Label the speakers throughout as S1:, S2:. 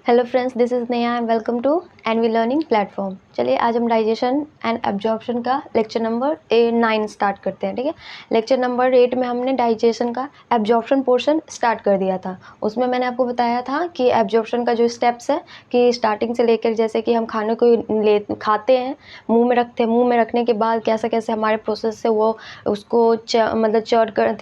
S1: Hello friends, this is Neha and welcome to NV learning platform. चलिए आज हम digestion and absorption का lecture number 9 start करते हैं। ठीक है, लेक्चर नंबर 8 में हमने डाइजेशन का एब्जॉर्प्शन पोर्शन स्टार्ट कर दिया था। उसमें मैंने आपको बताया था कि एब्जॉर्प्शन का जो स्टेप्स है कि स्टार्टिंग से लेकर जैसे कि हम खाने को खाते हैं, मुंह में रखते हैं, मुंह में रखने के बाद कैसे कैसे हमारे प्रोसेस से वो उसको मतलब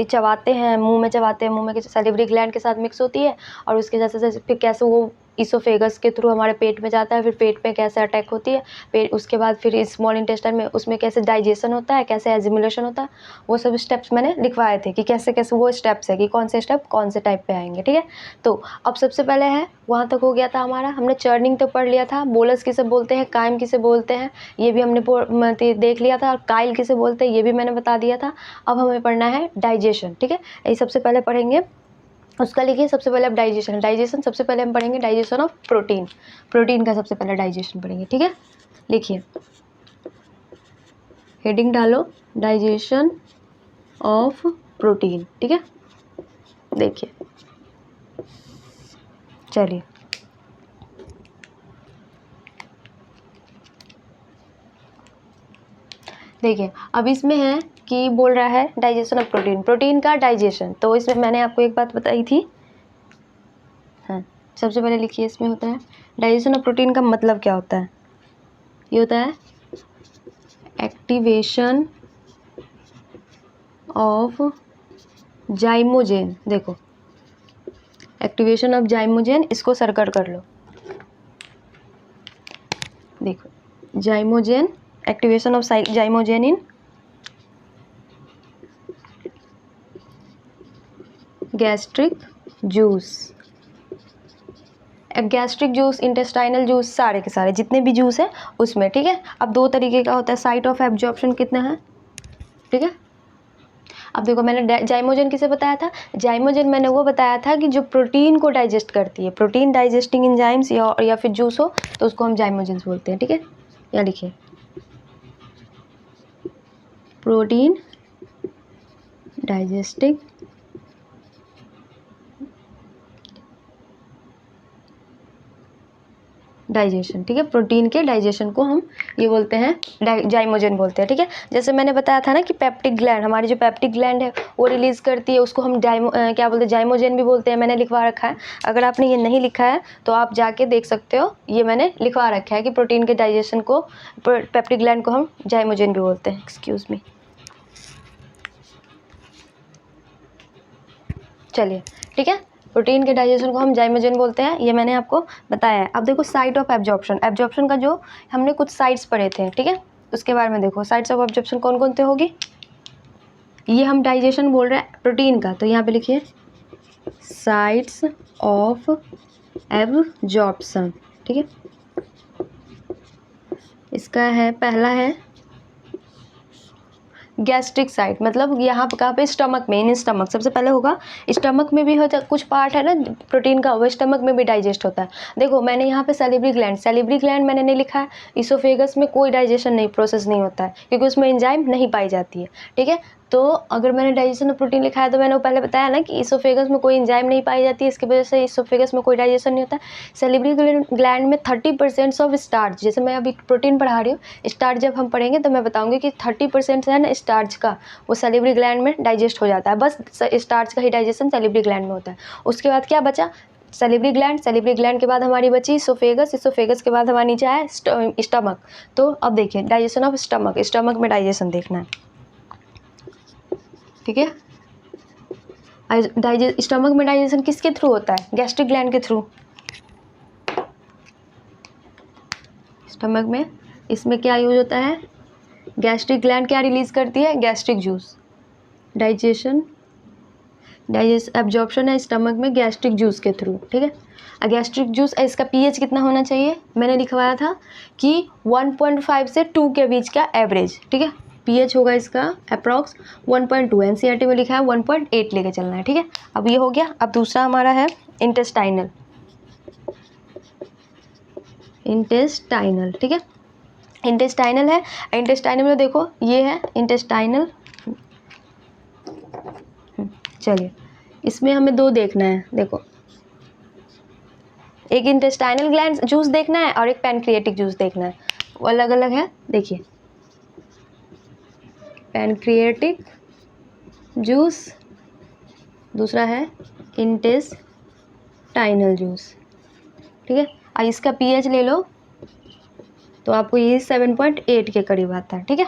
S1: चबाते हैं, मुंह में चबाते हैं, मुंह में सैलिवरी ग्लैंड के साथ मिक्स होती है और उसके जैसे जैसे फिर कैसे वो इसोफेगस के थ्रू हमारे पेट में जाता है, फिर पेट में कैसे अटैक होती है, पेट उसके बाद फिर स्मॉल इंटेस्टाइन में उसमें कैसे डाइजेशन होता है, कैसे एजिमुलेशन होता है, वो सब स्टेप्स मैंने लिखवाए थे कि कैसे कैसे वो स्टेप्स है कि कौन से स्टेप कौन से टाइप पे आएंगे। ठीक है, तो अब सबसे पहले है वहाँ तक हो गया था हमारा। हमने चर्निंग तो पढ़ लिया था, बोलस किसे बोलते हैं, काइम किसे बोलते हैं, ये भी हमने देख लिया था, और काइल किसे बोलते हैं ये भी मैंने बता दिया था। अब हमें पढ़ना है डाइजेशन। ठीक है, ये सबसे पहले पढ़ेंगे, उसका लिखिए सबसे पहले अब डाइजेशन सबसे पहले हम पढ़ेंगे डाइजेशन ऑफ प्रोटीन। प्रोटीन का सबसे पहले डाइजेशन पढ़ेंगे। ठीक है, लिखिए, हेडिंग डालो डाइजेशन ऑफ प्रोटीन। ठीक है, देखिए, चलिए देखिए, अब इसमें है कि बोल रहा है डाइजेशन ऑफ प्रोटीन, प्रोटीन का डाइजेशन। तो इसमें मैंने आपको एक बात बताई थी, हाँ, सबसे पहले लिखिए, इसमें होता है डाइजेशन ऑफ प्रोटीन का मतलब क्या होता है। ये होता है एक्टिवेशन ऑफ जाइमोजेन। देखो, एक्टिवेशन ऑफ जाइमोजेन, इसको सर्कल कर लो। देखो, zymogen, activation of zymogen in gastric juice. Gastric juice, intestinal juice, सारे के सारे जितने भी जूस है उसमें। ठीक है, अब दो तरीके का होता है, साइट ऑफ एब्जॉर्प्शन कितना है। ठीक है, अब देखो, मैंने जाइमोजेन किसे बताया था, जाइमोजेन मैंने वो बताया था कि जो प्रोटीन को डाइजेस्ट करती है, प्रोटीन डाइजेस्टिंग एंजाइम्स या फिर जूस हो तो उसको हम जाइमोजेंस बोलते हैं। ठीक है, या लिखिए प्रोटीन डाइजेस्टिंग डाइजेशन। ठीक है, प्रोटीन के डाइजेशन को हम ये बोलते हैं जाइमोजेन बोलते हैं। ठीक है, जैसे मैंने बताया था ना कि पेप्टिक ग्लैंड, हमारी जो पेप्टिक ग्लैंड है वो रिलीज करती है, उसको हम क्या बोलते हैं, जाइमोजेन भी बोलते हैं। मैंने लिखवा रखा है, अगर आपने ये नहीं लिखा है तो आप जाके देख सकते हो, ये मैंने लिखवा रखा है कि प्रोटीन के डाइजेशन को, पेप्टिक ग्लैंड को हम जाइमोजेन भी बोलते हैं। एक्सक्यूज मी, चलिए, ठीक है, प्रोटीन के डाइजेशन को हम जाइमोजेन बोलते हैं, ये मैंने आपको बताया है। अब देखो साइट ऑफ एब्जॉर्प्शन, एब्जॉर्प्शन का जो हमने कुछ साइट्स पढ़े थे, ठीक है, उसके बारे में देखो, साइट्स ऑफ एब्जॉर्प्शन कौन कौन से होगी। ये हम डाइजेशन बोल रहे हैं प्रोटीन का, तो यहाँ पे लिखिए साइट्स ऑफ एब्जॉर्प्शन। ठीक है, इसका है, पहला है गैस्ट्रिक साइट, मतलब यहाँ पे कहाँ पे, स्टमक में, इन स्टमक सबसे पहले होगा। स्टमक में भी होता, कुछ पार्ट है ना प्रोटीन का, वो स्टमक में भी डाइजेस्ट होता है। देखो मैंने यहाँ पे सैलिवरी ग्लैंड मैंने नहीं लिखा है, इसोफेगस में कोई डाइजेशन नहीं, प्रोसेस नहीं होता है क्योंकि उसमें एंजाइम नहीं पाई जाती है। ठीक है, तो अगर मैंने डाइजेशन ऑफ प्रोटीन लिखा है तो मैंने वो पहले बताया ना कि इसोफेगस में कोई एंजाइम नहीं पाई जाती है, इसकी वजह से इसोफेगस में कोई डाइजेशन नहीं होता है। सैलिवरी ग्लैंड में 30% ऑफ स्टार्च, जैसे मैं अभी प्रोटीन पढ़ा रही हूँ, स्टार्च जब हम पढ़ेंगे तो मैं बताऊंगी कि 30% है ना स्टार्च का, वो सैलिवरी ग्लैंड में डाइजेस्ट हो जाता है। बस स्टार्च का ही डाइजेशन सैलिवरी ग्लैंड में होता है। उसके बाद क्या बचा, सैलिवरी ग्लैंड के बाद हमारी बची इसोफेगस के बाद हमारा नीचे आया स्टमक। तो अब देखिए डाइजेशन ऑफ स्टमक में डाइजेशन देखना है। ठीक है, स्टमक में डाइजेशन किसके थ्रू होता है, गैस्ट्रिक ग्लैंड के थ्रू। स्टमक में इसमें क्या यूज होता है, गैस्ट्रिक ग्लैंड क्या रिलीज करती है, गैस्ट्रिक जूस। एब्जॉर्प्शन है स्टमक में गैस्ट्रिक जूस के थ्रू। ठीक है, गैस्ट्रिक जूस, इसका पीएच कितना होना चाहिए, मैंने लिखवाया था कि 1.5 से 2 के बीच का एवरेज। ठीक है, पीएच होगा इसका अप्रॉक्स 1.2, एनसीईआरटी में लिखा है 1.8 लेके चलना है। ठीक है, अब ये हो गया। अब दूसरा हमारा है इंटेस्टाइनल। ठीक है, इंटेस्टाइनल है, इंटेस्टाइनल में देखो ये है इंटेस्टाइनल। चलिए, इसमें हमें दो देखना है, देखो एक इंटेस्टाइनल ग्लैंड जूस देखना है और एक पैनक्रिएटिक जूस देखना है, वो अलग अलग है। देखिए पैनक्रिएटिक जूस, दूसरा है इंटेस्टाइनल जूस, ठीक है। और इसका पीएच ले लो तो आपको ये 7.8 के करीब आता है, ठीक है,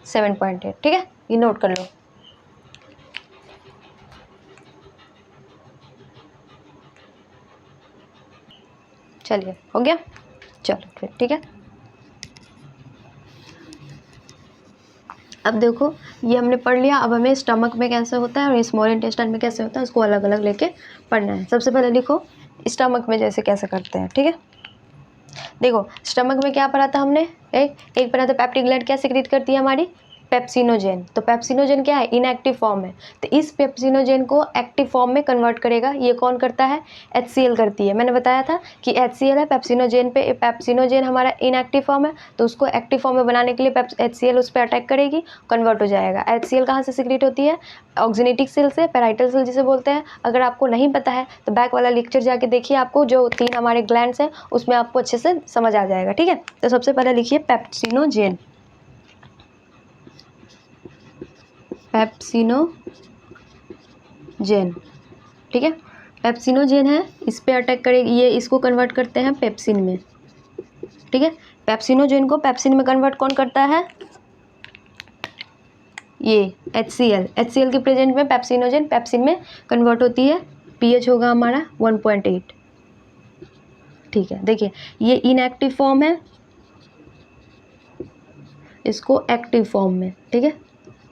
S1: 7.8, ठीक है, ये नोट कर लो। चलिए हो गया, चलो फिर ठीक है। अब देखो ये हमने पढ़ लिया, अब हमें स्टमक में कैसे होता है और स्मॉल इंटेस्टाइन में कैसे होता है उसको अलग अलग लेके पढ़ना है। सबसे पहले लिखो स्टमक में जैसे कैसे करते हैं, ठीक है। देखो स्टमक में क्या पढ़ा था हमने, एक पढ़ा था पेप्टिक ग्लैंड क्या सिक्रीट करती है हमारी, पेप्सिनोजेन। तो पेप्सिनोजेन क्या है, इनएक्टिव फॉर्म है, तो इस पेप्सिनोजेन को एक्टिव फॉर्म में कन्वर्ट करेगा। ये कौन करता है, HCl करती है। मैंने बताया था कि HCl है पेप्सिनोजेन पे, पेप्सिनोजेन हमारा इनएक्टिव फॉर्म है तो उसको एक्टिव फॉर्म में बनाने के लिए HCl उस पर अटैक करेगी, कन्वर्ट हो जाएगा। HCl कहाँ से सिक्रीट होती है, ऑक्जिनेटिक सेल से, पैराइटल सेल जिसे बोलते हैं। अगर आपको नहीं पता है तो बैक वाला लेक्चर जाके देखिए, आपको जो 3 हमारे ग्लैंड्स हैं उसमें आपको अच्छे से समझ आ जाएगा, ठीक है। तो सबसे पहले लिखिए पेप्सिनोजेन, पेप्सिनोजेन, ठीक है। पेप्सिनोजेन है, इस पे अटैक करेगी, ये इसको कन्वर्ट करते हैं पेप्सिन में, ठीक है। पेप्सिनोजेन को पेप्सिन में कन्वर्ट कौन करता है, ये HCl के प्रेजेंट में पेप्सिनोजेन पेप्सिन में कन्वर्ट होती है। पीएच होगा हमारा 1.8, ठीक है। देखिए ये इनएक्टिव फॉर्म है, इसको एक्टिव फॉर्म में, ठीक है।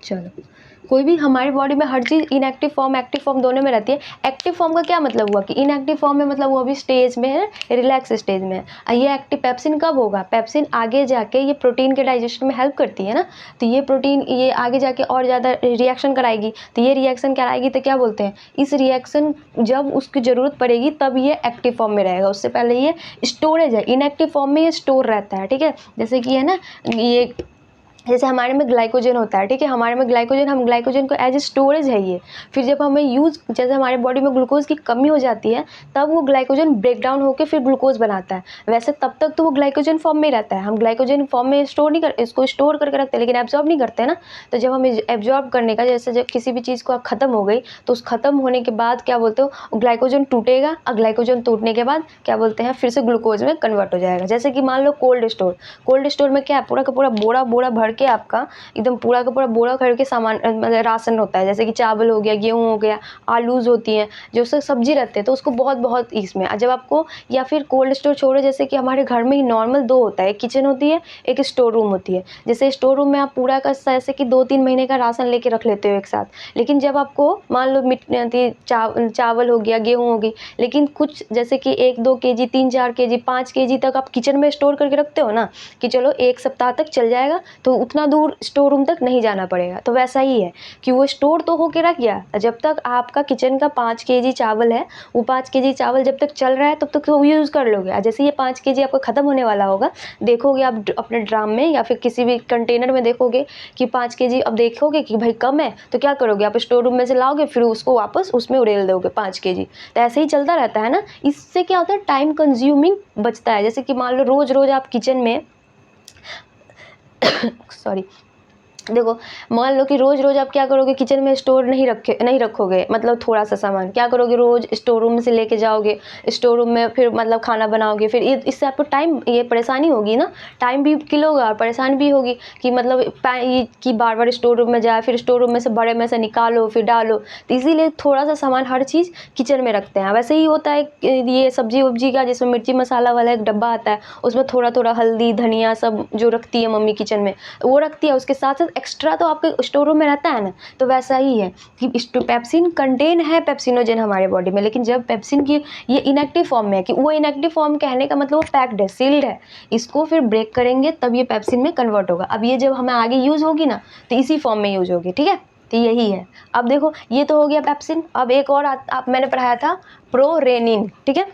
S1: चलो कोई भी हमारी बॉडी में हर चीज़ इनएक्टिव फॉर्म एक्टिव फॉर्म दोनों में रहती है। एक्टिव फॉर्म का क्या मतलब हुआ कि इनएक्टिव फॉर्म में मतलब वो अभी स्टेज में है, रिलैक्स स्टेज में है। ये एक्टिव पेप्सिन कब होगा, पेप्सिन आगे जाके ये प्रोटीन के डाइजेशन में हेल्प करती है ना, तो ये प्रोटीन ये आगे जाके और ज़्यादा रिएक्शन कराएगी, तो ये रिएक्शन कराएगी तो क्या बोलते हैं, इस रिएक्शन जब उसकी ज़रूरत पड़ेगी तब ये एक्टिव फॉर्म में रहेगा, उससे पहले ये स्टोरेज है, इनएक्टिव फॉर्म में ये स्टोर रहता है, ठीक है। जैसे कि है ना, ये जैसे हमारे में ग्लाइकोजन होता है, ठीक है, हमारे में ग्लाइकोजन, हम ग्लाइकोजन को एज ए स्टोरेज है ये, फिर जब हमें यूज़, जैसे हमारे बॉडी में ग्लूकोज की कमी हो जाती है तब वो ग्लाइकोजन ब्रेक डाउन होकर फिर ग्लूकोज बनाता है। वैसे तब तक तो वो ग्लाइकोजन फॉर्म में ही रहता है, हम ग्लाइकोजन फॉर्म में स्टोर नहीं कर, इसको स्टोर करके रखते हैं लेकिन एब्जॉर्ब नहीं करते ना। तो जब हमें एब्जॉर्ब करने का, जैसे जब किसी भी चीज़ को ख़त्म हो गई तो उस ख़त्म होने के बाद क्या बोलते हो, ग्लाइकोजन टूटेगा और ग्लाइकोजन टूटने के बाद क्या बोलते हैं, फिर से ग्लूकोज में कन्वर्ट हो जाएगा। जैसे कि मान लो कोल्ड स्टोर में क्या है, पूरा का पूरा बोरा भर के आपका एकदम पूरा का पूरा बोरा भर के सामान मतलब राशन होता है, जैसे कि चावल हो गया, गेहूँ हो गया, आलूज होती हैं, जो सब सब्जी रहते हैं, तो उसको बहुत इसमें जब आपको, या फिर कोल्ड स्टोर छोड़ो, जैसे कि हमारे घर में ही नॉर्मल 2 होता है, एक किचन होती है, एक स्टोर रूम होती है। जैसे स्टोर रूम में आप पूरा का जैसे कि 2-3 महीने का राशन लेके रख लेते हो एक साथ, लेकिन जब आपको मान लो चावल हो गया, गेहूँ हो गई, लेकिन कुछ जैसे कि 1-2 केजी, 3-4 केजी, 5 केजी तक आप किचन में स्टोर करके रखते हो ना, कि चलो 1 सप्ताह तक चल जाएगा, तो उतना दूर स्टोर रूम तक नहीं जाना पड़ेगा। तो वैसा ही है कि वो स्टोर तो होके रख गया, जब तक आपका किचन का 5 केजी चावल है, वो 5 केजी चावल जब तक चल रहा है तब तक तो यूज़ कर लोगे। जैसे ये 5 केजी आपका ख़त्म होने वाला होगा, देखोगे आप अपने ड्राम में या फिर किसी भी कंटेनर में देखोगे कि 5 केजी, अब देखोगे कि भाई कम है तो क्या करोगे, आप स्टोर रूम में से लाओगे, फिर उसको वापस उसमें उड़ेल दोगे 5 केजी। तो ऐसे ही चलता रहता है ना। इससे क्या होता है, टाइम कंज्यूमिंग बचता है। जैसे कि मान लो रोज़ आप किचन में सॉरी, देखो मान लो कि रोज़ आप क्या करोगे, किचन में स्टोर नहीं रखोगे, मतलब थोड़ा सा सामान क्या करोगे, रोज़ स्टोर रूम से लेके जाओगे, स्टोर रूम में फिर मतलब खाना बनाओगे, फिर इससे आपको टाइम, ये परेशानी होगी ना, टाइम भी किल होगा और परेशानी भी होगी कि मतलब कि बार स्टोर रूम में जाए, फिर स्टोर रूम में से बड़े में से निकालो फिर डालो, तो इसीलिए थोड़ा सा सामान हर चीज़ किचन में रखते हैं। वैसे ही होता है ये सब्जी वब्जी का, जिसमें मिर्ची मसाला वाला एक डब्बा आता है, उसमें थोड़ा हल्दी धनिया सब जो रखती है मम्मी किचन में, वो रखती है, उसके साथ एक्स्ट्रा तो आपके स्टोर रूम में रहता है ना। तो वैसा ही है कि पेप्सिन कंटेन है पेप्सिनोजेन हमारे बॉडी में, लेकिन जब पेप्सिन की ये इनएक्टिव फॉर्म में है, कि वो इनएक्टिव फॉर्म कहने का मतलब वो पैक्ड है, सील्ड है, इसको फिर ब्रेक करेंगे तब ये पेप्सिन में कन्वर्ट होगा। अब ये जब हमें आगे यूज़ होगी ना तो इसी फॉर्म में यूज़ होगी, ठीक है। तो यही है। अब देखो ये तो हो गया पेप्सिन, अब एक और आप मैंने पढ़ाया था प्रोरेनिन, ठीक है।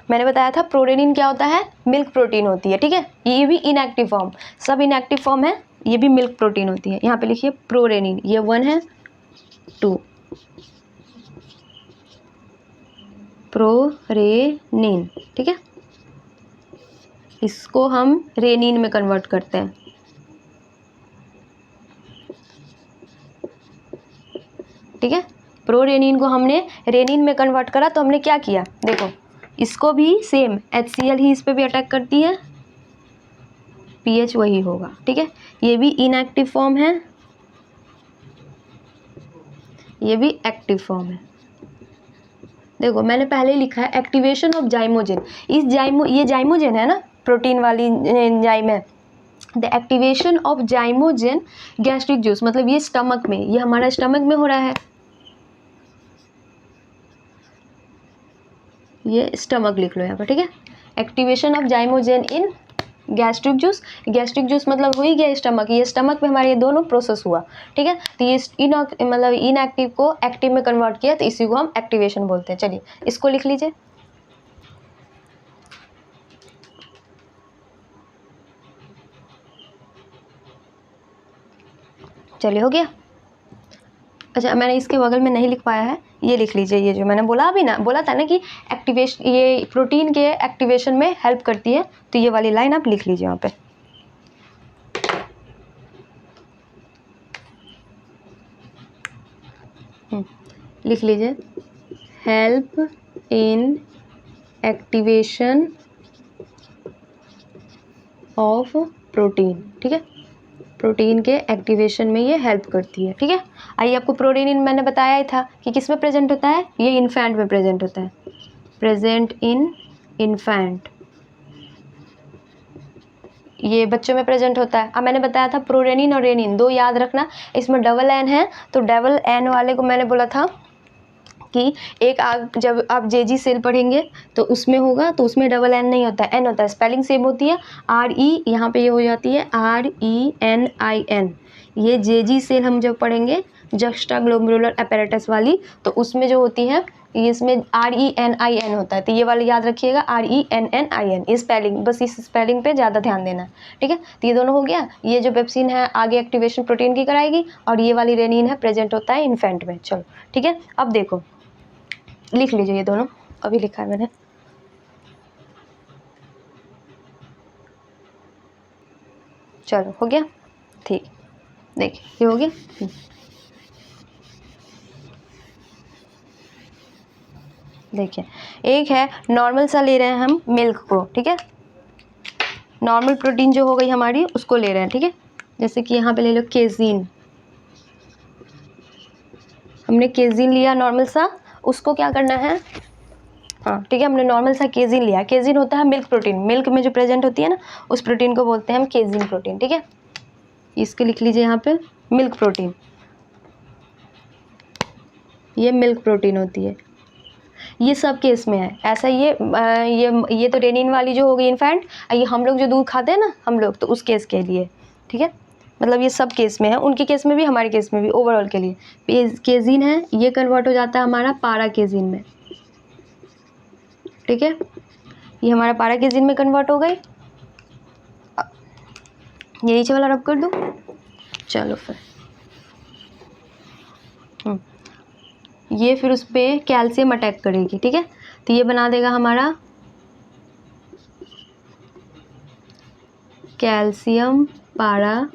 S1: मैंने बताया था प्रोरेनिन क्या होता है, मिल्क प्रोटीन होती है, ठीक है। ये भी इनएक्टिव फॉर्म, सब इनएक्टिव फॉर्म है, ये भी मिल्क प्रोटीन होती है। यहाँ पे लिखिए प्रोरेनिन, ये 1 है 2, प्रोरेनिन, ठीक है, इसको हम रेनिन में कन्वर्ट करते हैं, ठीक है। प्रोरेनिन को हमने रेनिन में कन्वर्ट करा तो हमने क्या किया, देखो इसको भी सेम HCl ही इस पे भी अटैक करती है, pH वही होगा, ठीक है। ये भी इनएक्टिव फॉर्म है, ये भी एक्टिव फॉर्म है। देखो मैंने पहले ही लिखा है एक्टिवेशन ऑफ जाइमोजेन, इस ये जाइमोजेन है ना, प्रोटीन वाली एंजाइम है। The activation of zymogen gastric juice, मतलब ये स्टमक में, ये हमारा स्टमक में हो रहा है, ये स्टमक लिख लो यहाँ पर, ठीक है। Activation of zymogen in gastric juice, gastric juice मतलब हो ही गया स्टमक, ये स्टमक में हमारे ये दोनों प्रोसेस हुआ, ठीक है। तो ये मतलब इनएक्टिव को एक्टिव में कन्वर्ट किया, तो इसी को हम एक्टिवेशन बोलते हैं। चलिए इसको लिख लीजिए, चलिए हो गया। अच्छा मैंने इसके बगल में नहीं लिख पाया है, ये लिख लीजिए, ये जो मैंने बोला अभी ना, बोला था ना कि एक्टिवेशन, ये प्रोटीन के एक्टिवेशन में हेल्प करती है, तो ये वाली लाइन आप लिख लीजिए वहाँ पे, लिख लीजिए, help in activation of protein, ठीक है, प्रोटीन के एक्टिवेशन में ये हेल्प करती है, ठीक है। आइए आपको प्रोटीन मैंने बताया ही था कि किस में प्रेजेंट होता है, ये इन्फेंट में प्रेजेंट होता है, प्रेजेंट इन इन्फेंट, ये बच्चों में प्रेजेंट होता है। अब मैंने बताया था प्रोरेनिन और रेनिन दो याद रखना, इसमें डबल एन है, तो डबल एन वाले को मैंने बोला था कि जब आप जेजी सेल पढ़ेंगे तो उसमें होगा, तो उसमें डबल एन नहीं होता है, एन होता है, स्पेलिंग सेम होती है, RE यहाँ पे ये हो जाती है RENIN। ये जेजी सेल हम जब पढ़ेंगे जस्टा ग्लोमेरुलर अपैरेटस वाली, तो उसमें जो होती है ये इसमें RENIN होता है, तो ये वाली याद रखिएगा, RENNIN, ये स्पेलिंग, बस इस स्पेलिंग पे ज़्यादा ध्यान देना, ठीक है। तो ये दोनों हो गया, ये जो पेप्सिन है आगे एक्टिवेशन प्रोटीन की कराएगी, और ये वाली रेनिन है प्रेजेंट होता है इन्फेंट में। चलो ठीक है, अब देखो लिख लीजिए, ये दोनों अभी लिखा है मैंने, चलो हो गया, ठीक, देखिए ये हो गया। देखिए एक है नॉर्मल सा ले रहे हैं हम मिल्क को, ठीक है, नॉर्मल प्रोटीन जो हो गई हमारी उसको ले रहे हैं, ठीक है। जैसे कि यहाँ पे ले लो केजीन, हमने केजीन लिया नॉर्मल सा, उसको क्या करना है, हाँ ठीक है, हमने नॉर्मल सा केजीन लिया, केजीन होता है मिल्क प्रोटीन, मिल्क में जो प्रेजेंट होती है ना उस प्रोटीन को बोलते हैं हम केजीन प्रोटीन, ठीक है। इसको लिख लीजिए यहाँ पे मिल्क प्रोटीन, ये मिल्क प्रोटीन होती है, ये सब केस में है ऐसा, ये तो रेनिन वाली जो हो गई इन्फेंट, ये हम लोग जो दूध खाते हैं ना हम लोग, तो उस केस के लिए, ठीक है, मतलब ये सब केस में है, उनके केस में भी हमारे केस में भी, ओवरऑल के लिए केजीन है, ये कन्वर्ट हो जाता है हमारा पारा केजीन में, ठीक है, ये हमारा पारा केजीन में कन्वर्ट हो गई, ये नीचे वाला रब कर दो, चलो फिर ये फिर उस पर कैल्शियम अटैक करेगी, ठीक है, तो ये बना देगा हमारा कैल्शियम पारा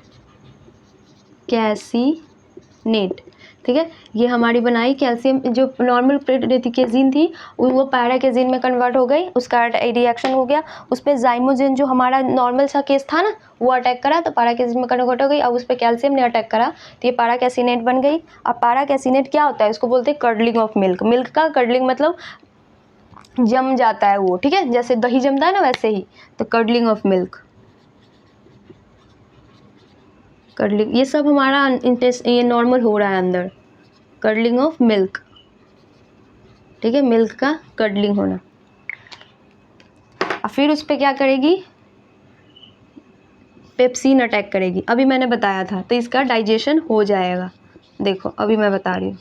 S1: कैसीनेट, ठीक है, ये हमारी बनाई कैल्शियम, जो नॉर्मल केजीन थी वो पैरा केजीन में कन्वर्ट हो गई, उसका रिएक्शन हो गया, उस पर जाइमोजेन जो हमारा नॉर्मल सा केस था ना वो अटैक करा, तो पैरा केजीन में कन्वर्ट हो गई, अब उस पर कैल्शियम ने अटैक करा, तो ये पैरा कैसीनेट बन गई। अब पैरा कैसीनेट क्या होता है, इसको बोलते हैं कर्डलिंग ऑफ मिल्क, मिल्क का कर्डलिंग मतलब जम जाता है वो, ठीक है, जैसे दही जमता है ना वैसे ही, तो कर्डलिंग ऑफ मिल्क, कर्डलिंग, ये सब हमारा ये नॉर्मल हो रहा है अंदर, कर्डलिंग ऑफ मिल्क, ठीक है, मिल्क का कर्डलिंग होना। और फिर उस पर क्या करेगी, पेप्सिन अटैक करेगी, अभी मैंने बताया था, तो इसका डाइजेशन हो जाएगा, देखो अभी मैं बता रही हूँ,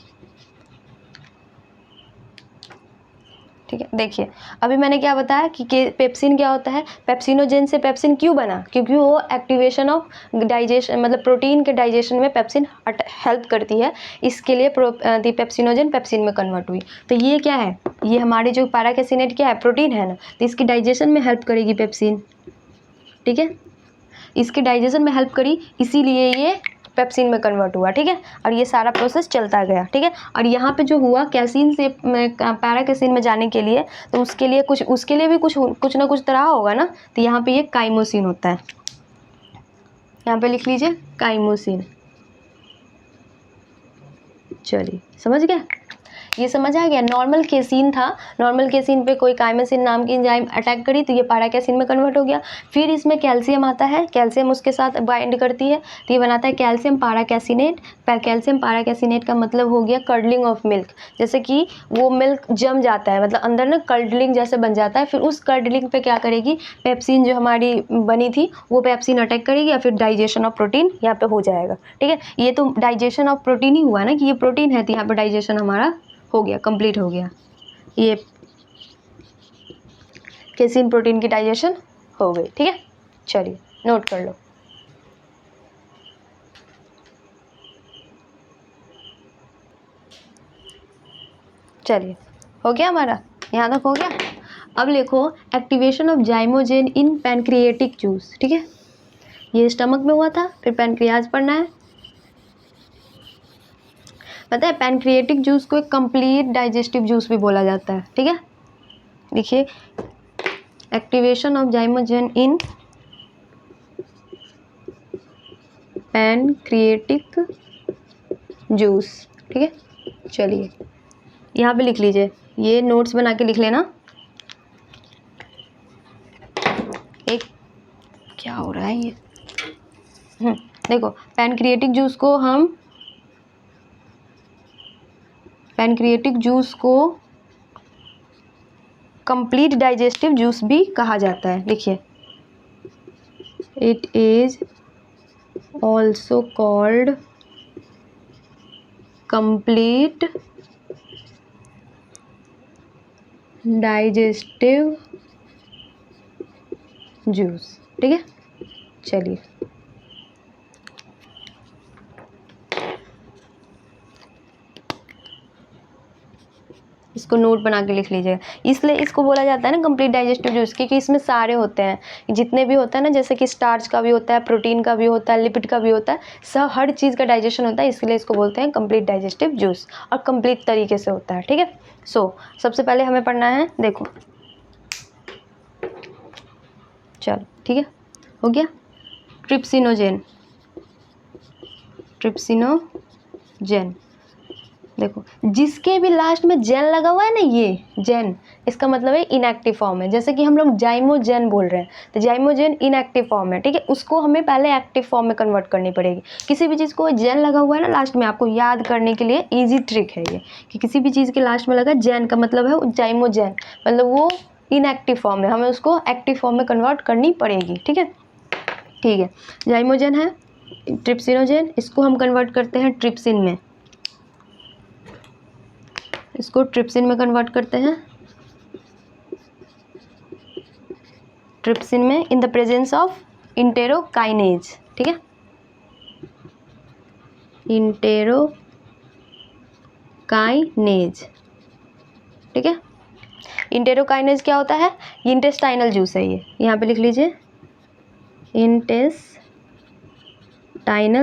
S1: ठीक है, देखिए अभी मैंने क्या बताया कि पेप्सिन क्या होता है, पेप्सिनोजेन से पेप्सिन क्यों बना, क्योंकि वो एक्टिवेशन ऑफ डाइजेशन मतलब प्रोटीन के डाइजेशन में पेप्सिन हेल्प करती है, इसके लिए पेप्सिनोजेन पेप्सिन में कन्वर्ट हुई। तो ये क्या है, ये हमारी जो पैराकेसिनेट क्या है, प्रोटीन है ना, तो इसकी डाइजेशन में हेल्प करेगी पेप्सिन। ठीक है, इसके डाइजेशन में हेल्प करी, इसीलिए ये पेप्सिन में कन्वर्ट हुआ। ठीक है, और ये सारा प्रोसेस चलता गया। ठीक है, और यहाँ पे जो हुआ कैसीन से पैराकेसिन में जाने के लिए, तो उसके लिए भी कुछ ना कुछ तरह होगा ना, तो यहाँ पे ये काइमोसिन होता है, यहाँ पे लिख लीजिए काइमोसिन। चलिए समझ गया, ये समझ आ गया। नॉर्मल केसिन था, नॉर्मल केसिन पे कोई काइमोसिन नाम की एंजाइम अटैक करी तो ये पैराकेसिन में कन्वर्ट हो गया। फिर इसमें कैल्शियम आता है, कैल्शियम उसके साथ बाइंड करती है तो ये बनाता है कैल्शियम पैराकेसिनेट। कैल्शियम पैराकेसिनेट का मतलब हो गया कर्डलिंग ऑफ मिल्क, जैसे कि वो मिल्क जम जाता है, मतलब अंदर ना कर्डलिंग जैसे बन जाता है। फिर उस कर्डलिंग पे क्या करेगी, पेप्सिन जो हमारी बनी थी वो पेप्सिन अटैक करेगी या फिर डाइजेशन ऑफ प्रोटीन यहाँ पे हो जाएगा। ठीक है, ये तो डाइजेशन ऑफ प्रोटीन ही हुआ ना, कि ये प्रोटीन है तो यहाँ पे डाइजेशन हमारा हो गया, कंप्लीट हो गया, ये केसिन प्रोटीन की डाइजेशन हो गई। ठीक है, चलिए नोट कर लो। चलिए हो गया हमारा, यहाँ तक हो गया। अब लिखो activation of zymogen in pancreatic juice. ठीक है, ये स्टमक में हुआ था, फिर पैनक्रियाज पढ़ना है। पता है पैनक्रिएटिक जूस को एक कंप्लीट डाइजेस्टिव जूस भी बोला जाता है। ठीक है, देखिए activation of zymogen in pancreatic juice. ठीक है, चलिए यहाँ पे लिख लीजिए, ये नोट्स बना के लिख लेना। एक क्या हो रहा है ये, देखो पैनक्रिएटिक जूस को कंप्लीट डाइजेस्टिव जूस भी कहा जाता है। लिखिए, it is also called complete digestive juice. ठीक है, चलिए इसको नोट बना के लिख लीजिएगा। इसलिए इसको बोला जाता है ना कंप्लीट डाइजेस्टिव जूस, क्योंकि इसमें सारे होते हैं, जितने भी होता है ना, जैसे कि स्टार्च का भी होता है, प्रोटीन का भी होता है, लिपिड का भी होता है, सब हर चीज़ का डाइजेशन होता है, इसलिए इसको बोलते हैं कंप्लीट डाइजेस्टिव जूस, और कंप्लीट तरीके से होता है। ठीक है, सबसे पहले हमें पढ़ना है, देखो चलो ठीक है, हो गया। ट्रिप्सिनोजेन, देखो जिसके भी लास्ट में जेन लगा हुआ है ना, ये जेन, इसका मतलब है इनएक्टिव फॉर्म है। जैसे कि हम लोग जाइमोजेन बोल रहे हैं, तो जाइमोजेन इनएक्टिव फॉर्म है। ठीक है, उसको हमें पहले एक्टिव फॉर्म में कन्वर्ट करनी पड़ेगी। किसी भी चीज़ को जेन लगा हुआ है ना लास्ट में, आपको याद करने के लिए ईजी ट्रिक है ये, कि किसी भी चीज़ के लास्ट में लगा जेन का मतलब है जाइमोजेन, मतलब वो इनएक्टिव फॉर्म है, हमें उसको एक्टिव फॉर्म में कन्वर्ट करनी पड़ेगी। ठीक है, जाइमोजेन है, ट्रिप्सिनोजेन, इसको हम कन्वर्ट करते हैं ट्रिप्सिन में, इसको ट्रिप्सिन में कन्वर्ट करते हैं, ट्रिप्सिन में in the presence of enterokinase. ठीक है, इंटेरोकाइनेज। ठीक है, इंटेरोकाइनेज क्या होता है, इंटेस्टाइनल जूस है, ये यहाँ पे लिख लीजिए, इंटेस्टाइनल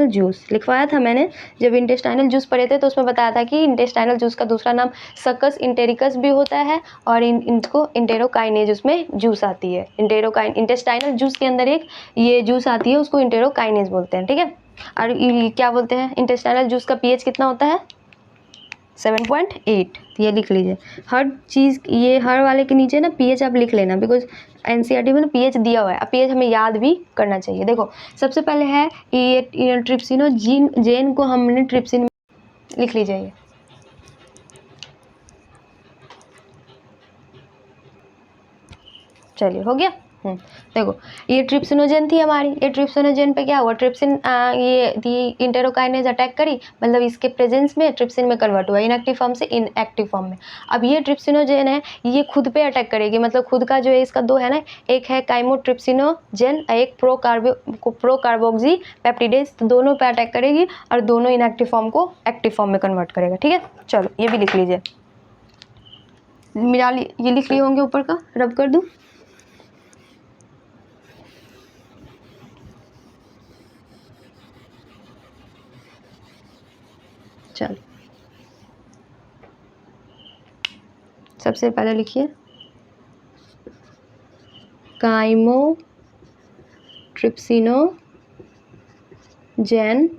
S1: जूस लिखवाया था मैंने, जब इंटेस्टाइनल जूस पढ़े थे तो उसमें बताया था कि इंटेस्टाइनल जूस का दूसरा नाम सक्कस इंटेरिकस भी होता है, और इनको इंटेरोकाइनेज उसमें जूस आती है। इंटेस्टाइनल जूस के अंदर एक ये जूस आती है, उसको इंटेरोकाइनेज बोलते हैं। ठीक है, और ये क्या बोलते हैं, इंटेस्टाइनल जूस का पीएच कितना होता है, 7.8। ये लिख लीजिए, हर चीज़ ये हर वाले के नीचे ना पीएच आप लिख लेना, बिकॉज एनसीईआरटी में ना पीएच दिया हुआ है, अब पीएच हमें याद भी करना चाहिए। देखो सबसे पहले है ये ट्रिप्सिनोजेन को हमने ट्रिप्सिन में लिख लीजिए, चलिए हो गया। देखो ये ट्रिप्सिनोजेन थी हमारी, ये ट्रिप्सिनोजेन पे क्या हुआ, ट्रिप्सिन ये दी इंटेरोकाइनेज अटैक करी, मतलब इसके प्रेजेंस में ट्रिप्सिन में कन्वर्ट हुआ इनएक्टिव फॉर्म से इनएक्टिव फॉर्म में। अब ये ट्रिप्सिनोजेन है, ये खुद पे अटैक करेगी, मतलब खुद का जो है इसका दो है ना, एक है काइमोट्रिप्सिनोजेन, एक प्रोकार्बोक्सी पेप्टिडेज, तो दोनों पे अटैक करेगी और दोनों इनएक्टिव फॉर्म को एक्टिव फॉर्म में कन्वर्ट करेगा। ठीक है, चलो ये भी लिख लीजिए, ये लिख लिए होंगे ऊपर का, रब कर दूँ। चलो सबसे पहले लिखिए काइमोट्रिप्सिनोजेन,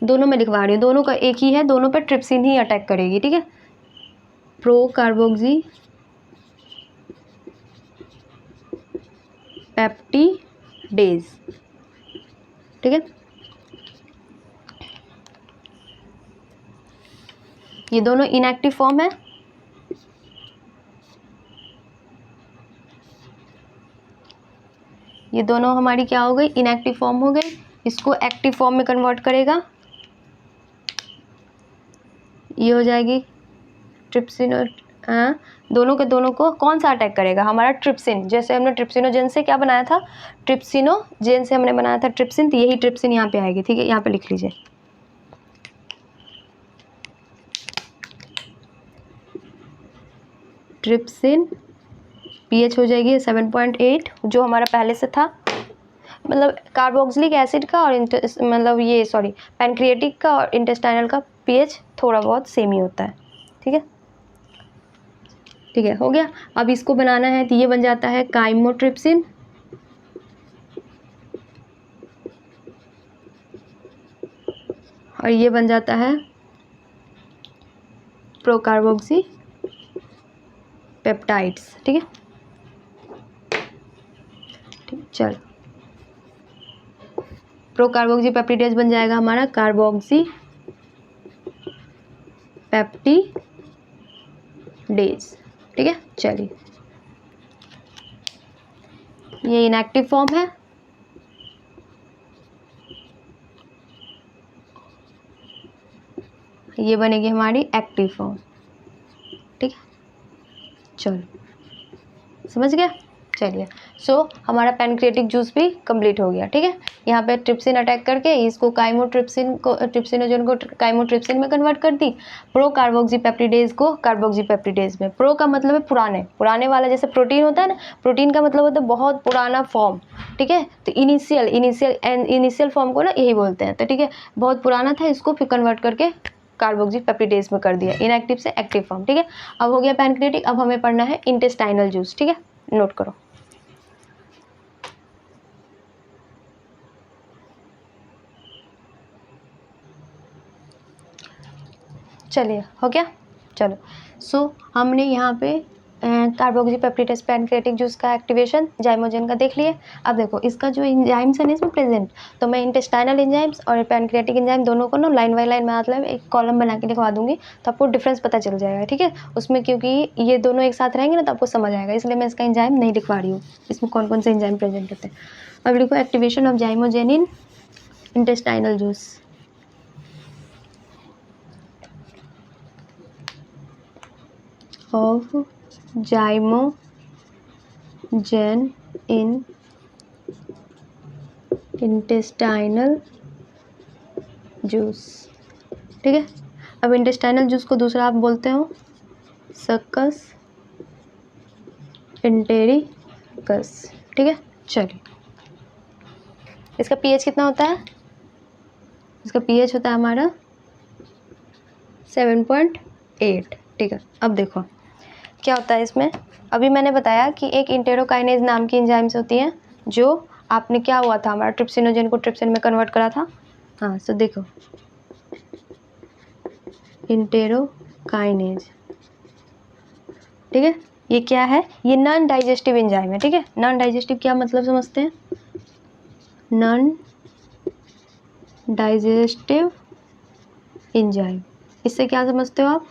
S1: दोनों में लिखवा रही हूँ, दोनों का एक ही है, दोनों पर ट्रिप्सिन ही अटैक करेगी। ठीक है, प्रोकार्बोक्सी पेप्टिडेज। ठीक है, ये दोनों इनएक्टिव फॉर्म है, ये दोनों हमारी क्या हो गई, इनएक्टिव फॉर्म हो गई, इसको एक्टिव फॉर्म में कन्वर्ट करेगा, ये हो जाएगी ट्रिप्सिन। दोनों के दोनों को कौन सा अटैक करेगा, हमारा ट्रिप्सिन, जैसे हमने ट्रिप्सिनोजेन से क्या बनाया था, ट्रिप्सिनोजेन से हमने बनाया था ट्रिप्सिन, तो यही ट्रिप्सिन यहाँ पे आएगी। ठीक है, यहाँ पे लिख लीजिए, ट्रिप्सिन पीएच हो जाएगी 7.8, जो हमारा पहले से था, मतलब कार्बोक्सिलिक एसिड का और मतलब ये सॉरी पैनक्रिएटिक का और इंटेस्टाइनल का पीएच थोड़ा बहुत सेम ही होता है। ठीक है, ठीक है, हो गया। अब इसको बनाना है तो ये बन जाता है काइमोट्रिप्सिन, और ये बन जाता है प्रोकार्बोक्सी पेप्टाइड्स। ठीक है, ठीक, चलो प्रोकार्बोक्सी पेप्टिडेज बन जाएगा हमारा कार्बोक्सी पेप्टिडेज। ठीक है, चलिए ये इनएक्टिव फॉर्म है, ये बनेगी हमारी एक्टिव फॉर्म। ठीक है, चलो समझ गया। चलिए हमारा पैनक्रिएटिक जूस भी कंप्लीट हो गया। ठीक है, यहाँ पे ट्रिप्सिन अटैक करके इसको ट्रिप्सिनोजन को काइमोट्रिप्सिन में कन्वर्ट कर दी, प्रोकार्बोक्सी पेप्टिडेज को कार्बोक्सी पेप्टिडेज में। प्रो का मतलब है पुराने वाला, जैसे प्रोटीन होता है ना, प्रोटीन का मतलब होता है बहुत पुराना फॉर्म। ठीक है, तो इनिशियल फॉर्म को ना यही बोलते हैं। तो ठीक है, बहुत पुराना था, इसको फिर कन्वर्ट करके कार्बोक्सी पेप्टिडेज में कर दिया, इनएक्टिव से एक्टिव फॉर्म। ठीक है, अब हो गया पैनक्रिएटिक, अब हमें पढ़ना है इंटेस्टाइनल जूस। ठीक है, नोट करो। चलिए हो गया, चलो हमने यहाँ पे कार्बोक्सी पेप्टिडेज पैनक्रिएटिक जूस का एक्टिवेशन जाइमोजेन का देख लिए। अब देखो इसका जो एंजाइम्स है ना इसमें प्रेजेंट, तो मैं इंटेस्टाइनल एंजाइम्स और पैनक्रिएटिक एंजाइम दोनों को ना लाइन बाय लाइन मतलब एक कॉलम बना के लिखवा दूंगी, तो आपको डिफरेंस पता चल जाएगा। ठीक है, उसमें क्योंकि ये दोनों एक साथ रहेंगे ना तो आपको समझ आएगा, इसलिए मैं इसका एंजाइम नहीं लिखवा रही हूँ, इसमें कौन कौन से एंजाइम प्रेजेंट होते हैं। अब लिखो activation of zymogen in intestinal juice. of zymogen in intestinal juice। ठीक है, अब इंटेस्टाइनल जूस को दूसरा आप बोलते हो सक्कस इंटेरिकस। ठीक है, चलिए इसका पीएच कितना होता है, इसका पीएच होता है हमारा 7.8। ठीक है, अब देखो क्या होता है इसमें। अभी मैंने बताया कि एक इंटेरोकाइनेज नाम की एंजाइम्स होती हैं, जो आपने क्या हुआ था हमारा ट्रिप्सिनोजेन को ट्रिप्सिन में कन्वर्ट करा था। हाँ, तो देखो इंटेरोकाइनेज, ठीक है, ये क्या है, ये नॉन डाइजेस्टिव एंजाइम है। ठीक है, नॉन डाइजेस्टिव क्या मतलब समझते हैं, नॉन डाइजेस्टिव एंजाइम, इससे क्या समझते हो आप,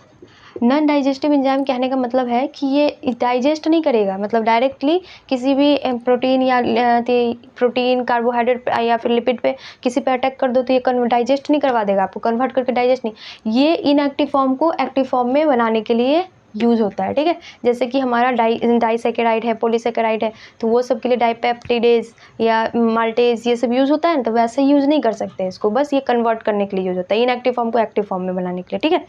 S1: नॉन डाइजेस्टिव एंजाइम कहने का मतलब है कि ये डाइजेस्ट नहीं करेगा, मतलब डायरेक्टली किसी भी प्रोटीन या प्रोटीन कार्बोहाइड्रेट या फिर लिपिड पे किसी पे अटैक कर दो तो ये डाइजेस्ट नहीं करवा देगा आपको, कन्वर्ट करके डाइजेस्ट नहीं, ये इनएक्टिव फॉर्म को एक्टिव फॉर्म में बनाने के लिए यूज़ होता है। ठीक है, जैसे कि हमारा डाइसैकेराइड है, पॉलीसैकेराइड है, तो वो सब के लिए डाइपेप्टिडेज या माल्टेज ये सब यूज़ होता है ना, तो वैसे यूज़ नहीं कर सकते इसको, बस ये कन्वर्ट करने के लिए यूज़ होता है, इनएक्टिव फॉर्म को एक्टिव फॉर्म में बनाने के लिए। ठीक है,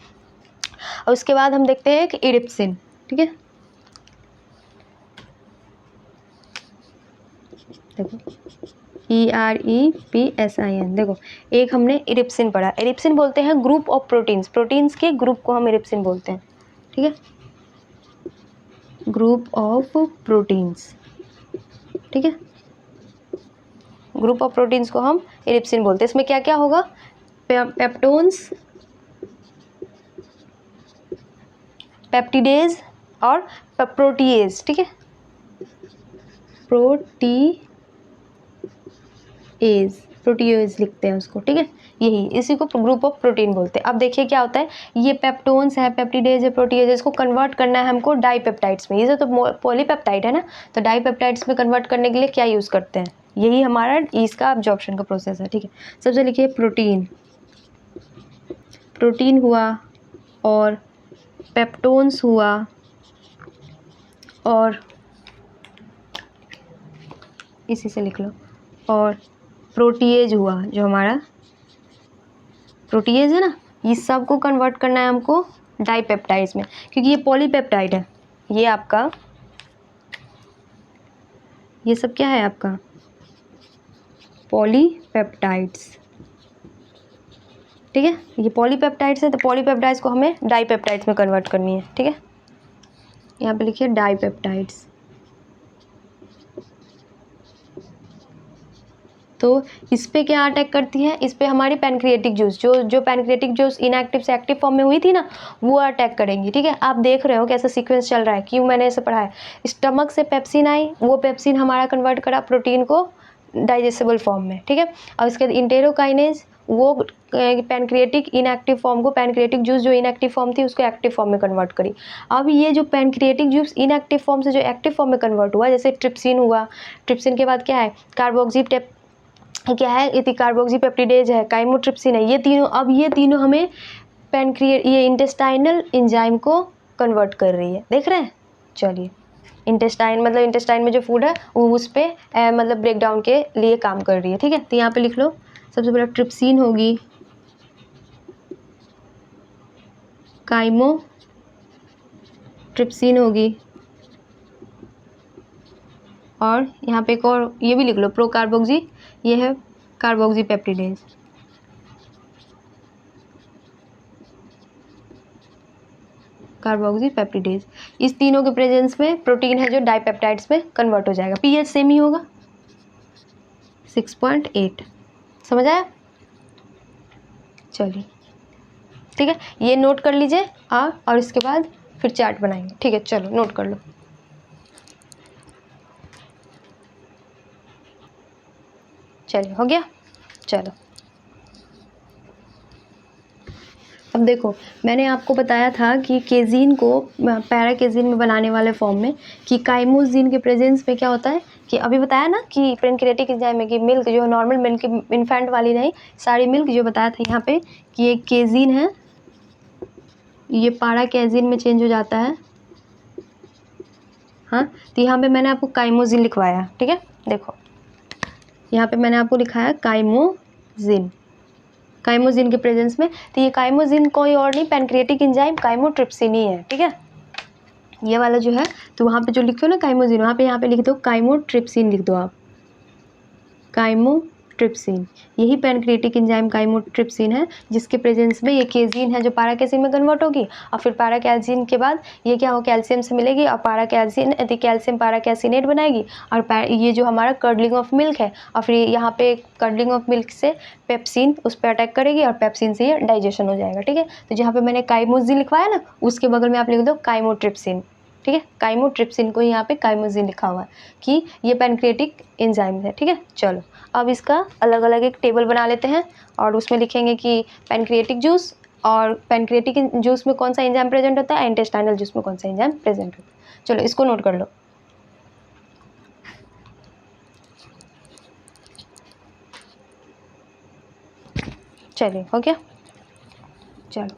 S1: और उसके बाद हम देखते हैं कि इरिप्सिन। ठीक है, देखो EREPSIN, देखो एक हमने इरिप्सिन पढ़ा। इरिप्सिन बोलते हैं ग्रुप ऑफ प्रोटीन्स, प्रोटीन्स के ग्रुप को हम इरिप्सिन बोलते हैं। ठीक है, ग्रुप ऑफ प्रोटीन्स। ठीक है, ग्रुप ऑफ प्रोटीन्स को हम इरिप्सिन बोलते हैं। इसमें क्या क्या होगा, पेप्टोन्स, पेप्टिडेज और प्रोटीएज। ठीक है, प्रोटीएज लिखते हैं उसको। ठीक है, यही इसी को ग्रुप ऑफ प्रोटीन बोलते हैं। अब देखिए क्या होता है, ये पेप्टोन्स है, पेप्टिडेज है, प्रोटीएज, इसको कन्वर्ट करना है हमको डाइपेप्टाइड्स में। ये तो पॉलीपेप्टाइड है ना, तो डाइपेप्टाइड्स में कन्वर्ट करने के लिए क्या यूज़ करते हैं, यही हमारा इसका अब्जॉर्प्शन का प्रोसेस है। ठीक है, सबसे लिखिए प्रोटीन, प्रोटीन हुआ और पेप्टोन्स हुआ और इसी से लिख लो, और प्रोटीएज हुआ, जो हमारा प्रोटीएज है ना, ये सब को कन्वर्ट करना है हमको डाइपेप्टाइड्स में, क्योंकि ये पॉलीपेप्टाइड है। ये आपका, ये सब क्या है आपका, पॉलीपेप्टाइड्स। ठीक है, ये पॉलीपेप्टाइड्स है, तो पॉलीपेप्टाइड्स को हमें डाइपेप्टाइड्स में कन्वर्ट करनी है। ठीक है, यहाँ पे लिखिए डाइपेप्टाइड्स। तो इस पे क्या अटैक करती है, इस पे हमारी पैनक्रिएटिक जूस, जो पैनक्रिएटिक जूस इनएक्टिव से एक्टिव फॉर्म में हुई थी ना, वो अटैक करेंगी। ठीक है, आप देख रहे हो कैसा सीक्वेंस चल रहा है, क्यों मैंने ऐसे पढ़ा है। स्टमक से पेप्सिन आई, वो पेप्सिन हमारा कन्वर्ट करा प्रोटीन को डाइजेस्टेबल फॉर्म में। ठीक है, और उसके बाद इंटेरोकाइनेज, वो पैनक्रिएटिक इनएक्टिव फॉर्म को, पैनक्रिएटिक जूस जो इनएक्टिव फॉर्म थी उसको एक्टिव फॉर्म में कन्वर्ट करी। अब ये जो पैनक्रिएटिक जूस इनएक्टिव फॉर्म से जो एक्टिव फॉर्म में कन्वर्ट हुआ, जैसे ट्रिप्सिन हुआ, ट्रिप्सिन के बाद क्या है, कार्बोक्सीपेप्टाइड, क्या है, ये कार्बोक्सीपेप्टिडेज है, काइमोट्रिप्सिन है, ये तीनों, अब ये तीनों हमें ये इंटेस्टाइनल एंजाइम को कन्वर्ट कर रही है। देख रहे हैं, चलिए इंटेस्टाइन मतलब इंटेस्टाइन में जो फूड है वो उस पर मतलब ब्रेक डाउन के लिए काम कर रही है। ठीक है, तो यहाँ पे लिख लो, सबसे पहले ट्रिप्सिन होगी, काइमोट्रिप्सिन होगी, और यहाँ पे एक और ये भी लिख लो, प्रोकार्बोक्सी, ये है कार्बोक्सीपेप्टिडेज। कार्बोक्सीपेप्टिडेज, इस तीनों के प्रेजेंस में प्रोटीन है जो डाइपेप्टाइड्स में कन्वर्ट हो जाएगा। पीएच सेम ही होगा, 6.8। समझ आया, चलिए ठीक है, ये नोट कर लीजिए आप, और इसके बाद फिर चार्ट बनाएंगे। ठीक है, चलो नोट कर लो। चलिए हो गया, चलो अब देखो, मैंने आपको बताया था कि केजीन को पैराकेजीन में बनाने वाले फॉर्म में, कि काइमोजीन के प्रेजेंस में क्या होता है, कि अभी बताया ना कि पैनक्रिएटिक एंजाइम में कि मिल्क जो नॉर्मल मिल्क, इन्फेंट वाली नहीं, सारी मिल्क जो बताया था यहाँ पे कि ये केजीन है, ये पैराकेजीन में चेंज हो जाता है। हाँ, तो यहाँ पे मैंने आपको काइमोजीन लिखवाया। ठीक है, देखो यहाँ पे मैंने आपको लिखाया काइमोजीन, काइमोजीन के प्रेजेंस में। तो ये काइमोजीन कोई और नहीं, पैनक्रिएटिक एंजाइम काइमोट्रिप्सिन ही है। ठीक है, ये वाला जो है, तो वहाँ पे जो लिखो ना काइमोजीन, वहाँ पे यहाँ पे लिख दो काइमोट्रिप्सिन, लिख दो आप काइमोट्रिप्सिन, यही पैनक्रिएटिक एंजाइम काइमोट्रिप्सिन है, जिसके प्रेजेंस में ये केजीन है जो पैराकेजीन में कन्वर्ट होगी, और फिर पैराकेजीन के बाद ये क्या हो, कैल्शियम से मिलेगी, और पैराकेजीन कैल्शियम पैराकेसिनेट बनाएगी, और ये जो हमारा कर्डलिंग ऑफ मिल्क है, और फिर यहाँ पे कर्डलिंग ऑफ मिल्क से पेप्सिन उस पर अटैक करेगी, और पेप्सिन से ये डाइजेशन हो जाएगा। ठीक है, तो जहाँ पे मैंने काइमोजीन लिखवाया ना, उसके बगल में आप लिख दो काइमोट्रिप्सिन। ठीक है, काइमोट्रिप्सिन को यहाँ पे काइमोजीन लिखा हुआ है कि ये पैनक्रिएटिक एंजाइम है। ठीक है, चलो अब इसका अलग अलग एक टेबल बना लेते हैं, और उसमें लिखेंगे कि पैनक्रिएटिक जूस और पैनक्रियाटिक जूस में कौन सा एंजाइम प्रेजेंट होता है, इंटेस्टाइनल जूस में कौन सा एंजाइम प्रेजेंट होता है। चलो इसको नोट कर लो। चलिए हो गया। चलो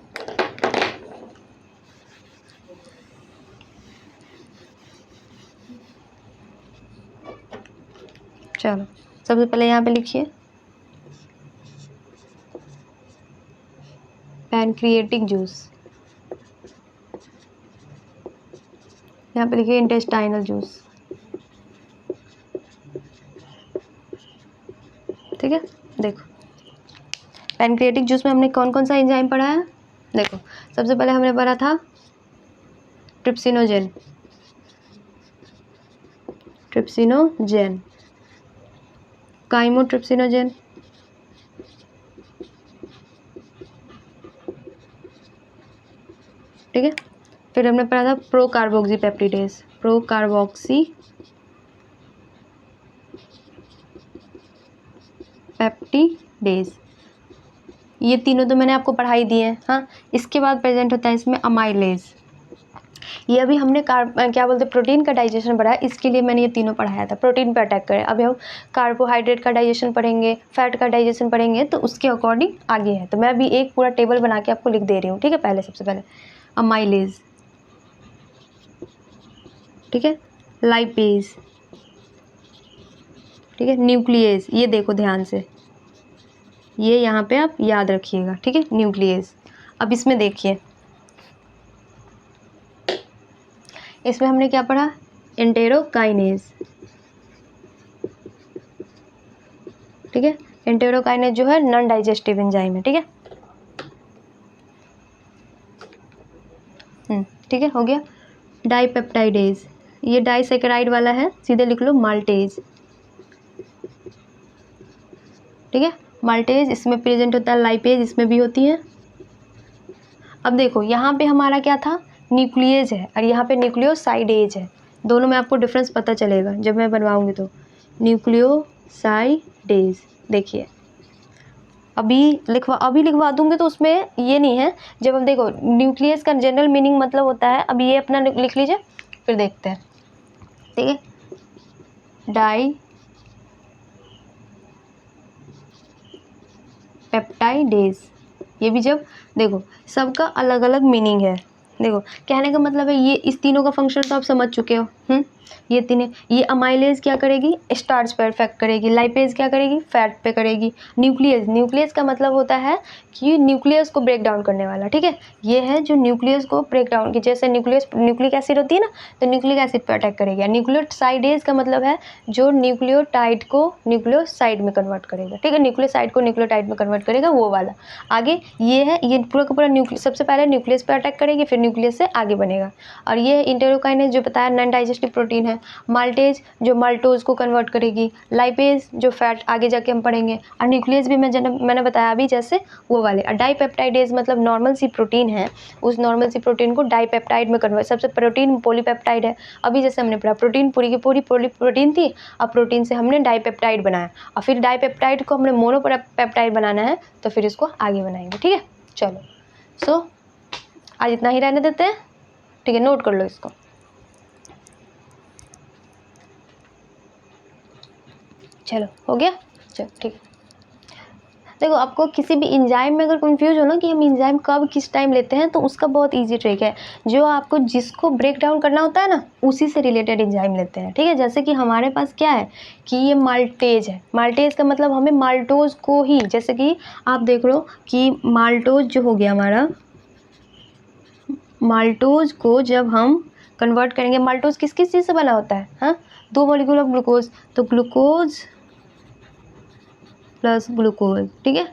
S1: चलो सबसे पहले यहाँ पे लिखिए पैनक्रिएटिक जूस, यहाँ पे लिखिए इंटेस्टाइनल जूस। ठीक है, देखो पैनक्रिएटिक जूस में हमने कौन कौन सा एंजाइम पढ़ा है। देखो सबसे पहले हमने पढ़ा था ट्रिप्सिनोजेन, ट्रिप्सिनोजेन, काइमोट्रिप्सिनोजेन, ठीक है। फिर हमने पढ़ा था प्रोकार्बोक्सी पेप्टिडेज, प्रोकार्बोक्सी पेप्टिडेज, ये तीनों तो मैंने आपको पढ़ाई दिए हैं। हाँ, इसके बाद प्रेजेंट होता है इसमें अमाइलेज, ये अभी हमने क्या बोलते हैं प्रोटीन का डाइजेशन पढ़ा है, इसके लिए मैंने ये तीनों पढ़ाया था, प्रोटीन पे अटैक करें। अभी हम कार्बोहाइड्रेट का डाइजेशन पढ़ेंगे, फैट का डाइजेशन पढ़ेंगे, तो उसके अकॉर्डिंग आगे है। तो मैं अभी एक पूरा टेबल बना के आपको लिख दे रही हूँ, ठीक है। पहले सबसे पहले अमाइलेज, ठीक है, लाइपेज, ठीक है, न्यूक्लियस, ये देखो ध्यान से, ये यहाँ पे आप याद रखिएगा, ठीक है, न्यूक्लियस। अब इसमें देखिए, इसमें हमने क्या पढ़ा, एंटेरोकाइनेज, ठीक है। एंटेरोकाइनेज जो है नॉन डाइजेस्टिव एंजाइम है, ठीक है। ठीक है, हो गया। डाइपेप्टाइडेज, ये डाइसैकेराइड वाला है, सीधे लिख लो माल्टेज, ठीक है। माल्टेज इसमें प्रेजेंट होता है, लाइपेज इसमें भी होती है। अब देखो यहाँ पे हमारा क्या था, न्यूक्लियस है, और यहाँ पे न्यूक्लियोसाइडेज है। दोनों में आपको डिफरेंस पता चलेगा जब मैं बनवाऊंगी। तो न्यूक्लियोसाइडेज, देखिए अभी लिखवा दूंगी तो उसमें ये नहीं है। जब हम देखो न्यूक्लियस का जनरल मीनिंग मतलब होता है, अब ये अपना लिख लीजिए, फिर देखते हैं, ठीक है। डाई पेप्टाइडेज, ये भी जब देखो सबका अलग अलग मीनिंग है। देखो कहने का मतलब है ये इस तीनों का फंक्शन तो आप समझ चुके हो। ये तीनों, ये अमाइलेज क्या करेगी, स्टार्च पर इफेक्ट करेगी, लाइपेज क्या करेगी, फैट पे करेगी। न्यूक्लियस का मतलब होता है कि न्यूक्लियस को ब्रेक डाउन करने वाला, ठीक है। ये है जो न्यूक्लियस को ब्रेक डाउन की, जैसे न्यूक्लिक एसिड होती है ना, तो न्यूक्लिक एसिड पर अटैक करेगी। न्यूक्लियोसाइडेज का मतलब है जो न्यूक्लियोटाइड को न्यूक्लियोसाइड में कन्वर्ट करेगा, ठीक है, न्यूक्लियोसाइड को न्यूक्लियोटाइड में कन्वर्ट करेगा, वो वाला। आगे ये है, ये पूरा का पूरा सबसे पहले न्यूक्लियस पर अटैक करेगी, फिर न्यूक्लियस से आगे बनेगा। और ये इंटेरोकाइनेज जो बताया नॉन डाइजेस्टिव प्रोटीन है। माल्टेज जो माल्टोज को कन्वर्ट करेगी, लाइपेज जो फैट आगे जाके हम पढ़ेंगे, और न्यूक्लियस भी मैंने बताया अभी जैसे वो वाले। और डाइपेप्टाइडेज मतलब नॉर्मल सी प्रोटीन है, उस नॉर्मल सी प्रोटीन को डाइपेप्टाइड में कन्वर्ट, सबसे प्रोटीन पॉलीपेप्टाइड है। अभी जैसे हमने पढ़ा प्रोटीन पूरी की पूरी प्रोटीन थी, अब प्रोटीन से हमने डाइपेप्टाइड बनाया, और फिर डाइपेप्टाइड को हमने मोनोपेप्टाइड बनाना है, तो फिर इसको आगे बनाएंगे, ठीक है। चलो सो आज इतना ही रहने देते हैं, ठीक है, नोट कर लो इसको। चलो हो गया, चलो ठीक है। देखो आपको किसी भी एंजाइम में अगर कंफ्यूज हो ना कि हम एंजाइम कब किस टाइम लेते हैं, तो उसका बहुत इजी ट्रिक है, जो आपको जिसको ब्रेक डाउन करना होता है ना, उसी से रिलेटेड एंजाइम लेते हैं, ठीक है। जैसे कि हमारे पास क्या है कि ये माल्टेज है, माल्टेज का मतलब हमें माल्टोज को ही, जैसे कि आप देख लो कि माल्टोज जो हो गया हमारा, माल्टोज को जब हम कन्वर्ट करेंगे, माल्टोज किस किस चीज़ से बना होता है, हाँ, 2 मॉलिक्यूल ऑफ ग्लूकोज, तो ग्लूकोज प्लस ग्लूकोज, ठीक है,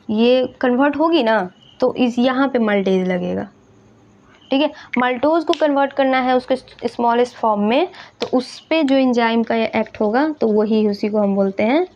S1: ये कन्वर्ट होगी ना, तो इस यहाँ पे माल्टेज लगेगा, ठीक है। माल्टोज को कन्वर्ट करना है उसके स्मॉलेस्ट फॉर्म में, तो उस पे जो एंजाइम का एक्ट होगा, तो वही उसी को हम बोलते हैं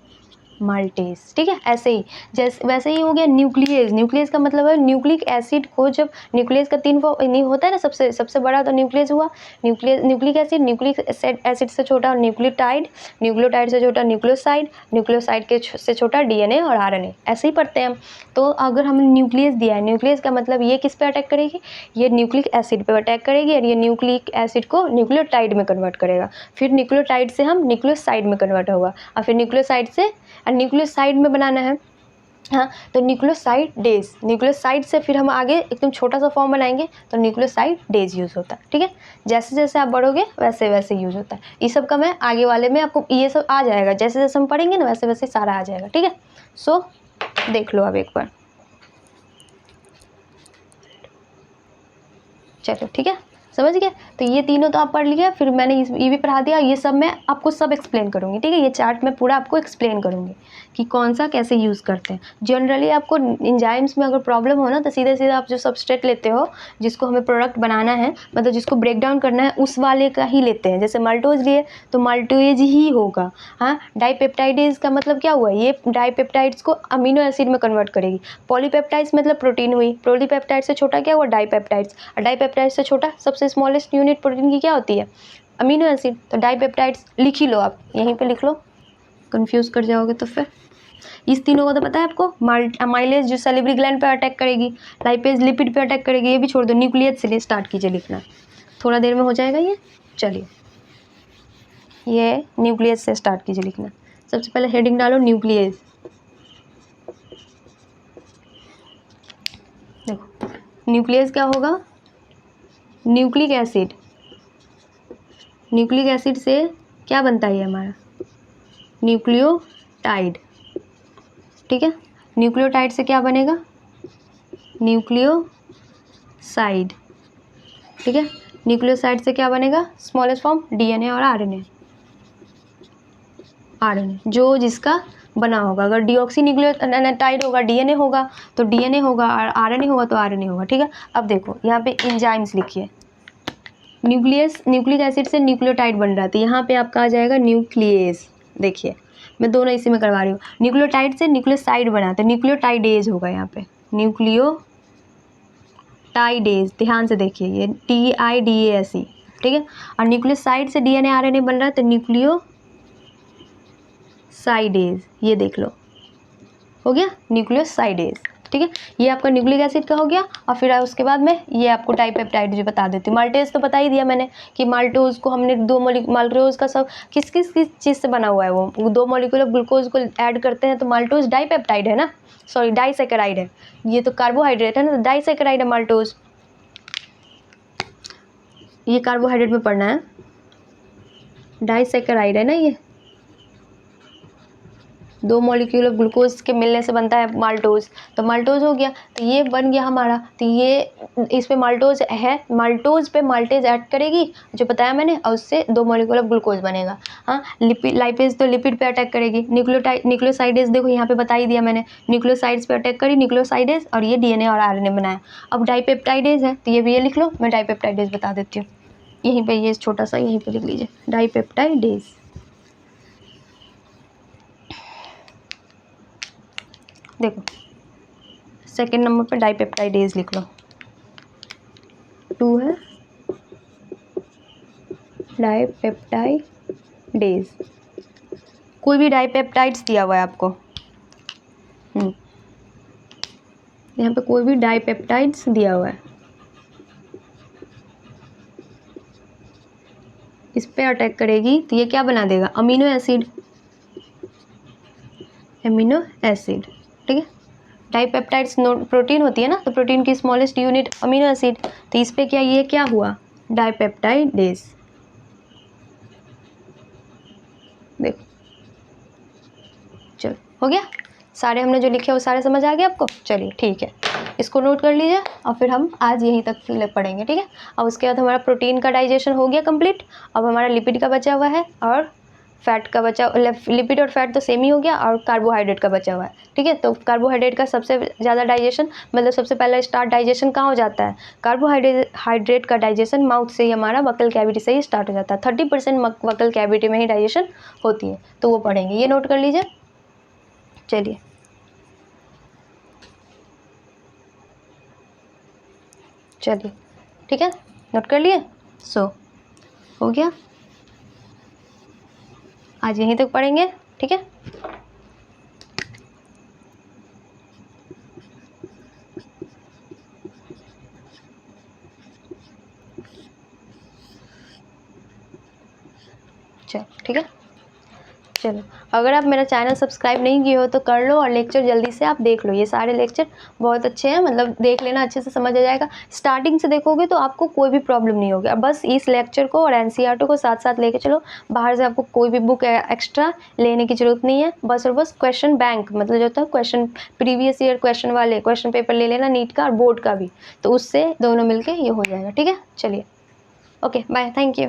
S1: माल्टेज, ठीक है। ऐसे ही जैसे वैसे ही हो गया न्यूक्लियस। न्यूक्लियस का मतलब है न्यूक्लिक एसिड को, जब न्यूक्लियस का 3 नहीं होता है ना, सबसे बड़ा तो न्यूक्लियस हुआ। न्यूक्लिक एसिड, न्यूक्लिक एसिड से छोटा न्यूक्लियोटाइड, न्यूक्लियोटाइड से छोटा न्यूक्लियोसाइड, न्यूक्लियोसाइड के से छोटा डीएनए और आरएनए, ऐसे ही पढ़ते हैं हम। तो अगर हमने न्यूक्लियस दिया है, न्यूक्लियस का मतलब ये किस पे अटैक करेगी, ये न्यूक्लिक एसिड पे अटैक करेगी और ये न्यूक्लिक एसिड को न्यूक्लियोटाइड में कन्वर्ट करेगा। फिर न्यूक्लियोटाइड से हम न्यूक्लियोसाइड में कन्वर्ट होगा और फिर न्यूक्लियोसाइड से न्यूक्लियोसाइड में बनाना है, हाँ, तो न्यूक्लियोसाइडेज। न्यूक्लियोसाइड से फिर हम आगे एकदम छोटा सा फॉर्म बनाएंगे तो न्यूक्लियोसाइडेज यूज़ होता है, ठीक है। जैसे जैसे आप बढ़ोगे वैसे वैसे यूज़ होता है। ये सब का मैं आगे वाले में आपको ये सब आ जाएगा, जैसे जैसे हम पढ़ेंगे ना वैसे वैसे सारा आ जाएगा, ठीक है। सो देख लो अब एक बार, चलो ठीक है, समझ गए। तो ये तीनों तो आप पढ़ लिए, फिर मैंने ये भी पढ़ा दिया। ये सब मैं आपको सब एक्सप्लेन करूँगी, ठीक है। ये चार्ट मैं पूरा आपको एक्सप्लेन करूँगी कि कौन सा कैसे यूज़ करते हैं। जनरली आपको एंजाइम्स में अगर प्रॉब्लम हो ना, तो सीधे सीधे आप जो सबस्ट्रेट लेते हो, जिसको हमें प्रोडक्ट बनाना है, मतलब जिसको ब्रेक डाउन करना है, उस वाले का ही लेते हैं। जैसे माल्टोज लिए तो माल्टोज ही होगा, हाँ। डाइपेप्टाइडेज का मतलब क्या हुआ, ये डाइपेप्टाइड्स को अमीनो एसिड में कन्वर्ट करेगी। पॉलीपेप्टाइड्स मतलब प्रोटीन हुई, पॉलीपेप्टाइड से छोटा क्या हुआ, डाइपेप्टाइड्स, और डाइपेप्टाइड से छोटा सबसे स्मॉलेस्ट यूनिट प्रोटीन की क्या होती है, अमीनो एसिड। तो डाइपेप्टाइड्स लिख ही लो, आप यहीं पे लिख लो, कंफ्यूज कर जाओगे तो फिर। इस तीनों को तो पता है आपको। माइलेज जो सैलिवरी ग्लैंड पे अटैक करेगी, लाइपेज लिपिड पे अटैक करेगी, ये भी छोड़ दो। न्यूक्लियस से स्टार्ट कीजिए लिखना, थोड़ा देर में हो जाएगा ये। चलिए, ये न्यूक्लियस से स्टार्ट कीजिए लिखना। सबसे पहले हेडिंग डालो न्यूक्लियस। देखो न्यूक्लियस क्या होगा, न्यूक्लिक एसिड। न्यूक्लिक एसिड से क्या बनता है हमारा, न्यूक्लियोटाइड, ठीक है। न्यूक्लियोटाइड से क्या बनेगा, न्यूक्लियोसाइड, ठीक है। न्यूक्लियोसाइड से क्या बनेगा, स्मॉलेस्ट फॉर्म डीएनए और आरएनए। आरएनए जो जिसका बना होगा, अगर डीऑक्सी न्यूक्लियोटाइड होगा डीएनए होगा, तो डीएनए होगा, और आरएनए होगा तो आरएनए होगा, ठीक है। अब देखो यहाँ पे एंजाइम्स लिखिए। न्यूक्लिक एसिड से न्यूक्लियोटाइड बन रहा था, यहाँ पे आपका आ जाएगा न्यूक्लियस। देखिए मैं दोनों इसी में करवा रही हूँ। न्यूक्लियोटाइड से न्यूक्लियोसाइड बनाते हैं, न्यूक्लियोटाइडेज होगा यहाँ पे, न्यूक्लियोटाइडेज। ध्यान से देखिए, ये TIDASE, ठीक है। और न्यूक्लियोसाइड से डीएनए आरएनए बन रहा है तो न्यूक्लियोसाइडेज, ये देख लो, हो गया न्यूक्लियोसाइडेज, ठीक है। ये आपका न्यूक्लिक एसिड का हो गया। और फिर उसके बाद में ये आपको डाइपेप्टाइड जो बता देती हूँ। माल्टेज तो बता ही दिया मैंने कि माल्टोज को हमने माल्टोज का सब किस चीज़ से बना हुआ है, वो 2 मॉलिक्यूल ग्लूकोज को ऐड करते हैं तो माल्टोज डाइपेप्टाइड है ना, सॉरी डाइसैकेराइड है। ये तो कार्बोहाइड्रेट है ना, तो डाइसैकेराइड है माल्टोज। ये कार्बोहाइड्रेट में पढ़ना है, डाइसैकेराइड है ना, ये 2 मॉलिक्यूल ऑफ ग्लूकोज के मिलने से बनता है माल्टोज। तो माल्टोज हो गया, तो ये बन गया हमारा। तो ये इस पे माल्टोज है, माल्टोज पे माल्टेज ऐड करेगी जो बताया मैंने, और उससे 2 मॉलिक्यूल ऑफ ग्लूकोज बनेगा, हाँ। लाइपेज तो लिपिड पे अटैक करेगी। न्यूक्लियोसाइडेज देखो यहाँ पे बता ही दिया मैंने, न्यूक्लियोसाइड्स पे अटैक करी न्यूक्लियोसाइडेज, और ये डीएनए और आरएनए बनाया। अब डाइपेप्टाइडेज है तो ये भी ये लिख लो, मैं डाइपेप्टाइडेज बता देती हूँ यहीं पे, ये छोटा सा यहीं पे लिख लीजिए, डाइपेप्टाइडेज। देखो सेकेंड नंबर पे डाइपेप्टाइडेज लिख लो, 2 है डाइपेप्टाइडेज। कोई भी डाइपेप्टाइड्स दिया हुआ है आपको, यहाँ पे कोई भी डाइपेप्टाइड्स दिया हुआ है, इस पे अटैक करेगी तो ये क्या बना देगा, अमीनो एसिड, एमिनो एसिड, ठीक है। डाइपेप्टाइड्स प्रोटीन होती है ना, तो प्रोटीन की स्मॉलेस्ट यूनिट अमीनो एसिड, तो इस पे क्या, ये क्या हुआ, डाइपेप्टाइडेज। देखो चलो हो गया, सारे हमने जो लिखे वो सारे समझ आ गए आपको। चलिए ठीक है, इसको नोट कर लीजिए और फिर हम आज यहीं तक पढ़ेंगे, ठीक है। अब उसके बाद हमारा प्रोटीन का डाइजेशन हो गया कंप्लीट। अब हमारा लिपिड का बचा हुआ है और फैट का बचा, लिपिड और फैट तो सेम ही हो गया, और कार्बोहाइड्रेट का बचा हुआ है, ठीक है। तो कार्बोहाइड्रेट का सबसे ज़्यादा डाइजेशन, मतलब सबसे पहला स्टार्ट डाइजेशन कहाँ हो जाता है, कार्बोहाइड्रेट का डाइजेशन माउथ से ही, हमारा वकल कैविटी से ही स्टार्ट हो जाता है। 30% वकल कैविटी में ही डाइजेशन होती है, तो वो पढ़ेंगे, ये नोट कर लीजिए। चलिए चलिए ठीक है, नोट कर लिए। सो हो गया, आज यहीं तक पढ़ेंगे, ठीक है। चलो ठीक है, चलो अगर आप मेरा चैनल सब्सक्राइब नहीं किए हो तो कर लो, और लेक्चर जल्दी से आप देख लो, ये सारे लेक्चर बहुत अच्छे हैं, मतलब देख लेना, अच्छे से समझ आ जाएगा। स्टार्टिंग से देखोगे तो आपको कोई भी प्रॉब्लम नहीं होगी। अब बस इस लेक्चर को और एनसीईआरटी को साथ साथ लेके चलो, बाहर से आपको कोई भी बुक एक्स्ट्रा लेने की जरूरत नहीं है। बस और बस क्वेश्चन बैंक, मतलब जो होता है क्वेश्चन प्रीवियस ईयर क्वेश्चन वाले क्वेश्चन पेपर ले लेना, नीट का और बोर्ड का भी, तो उससे दोनों मिलके ये हो जाएगा, ठीक है। चलिए ओके बाय, थैंक यू।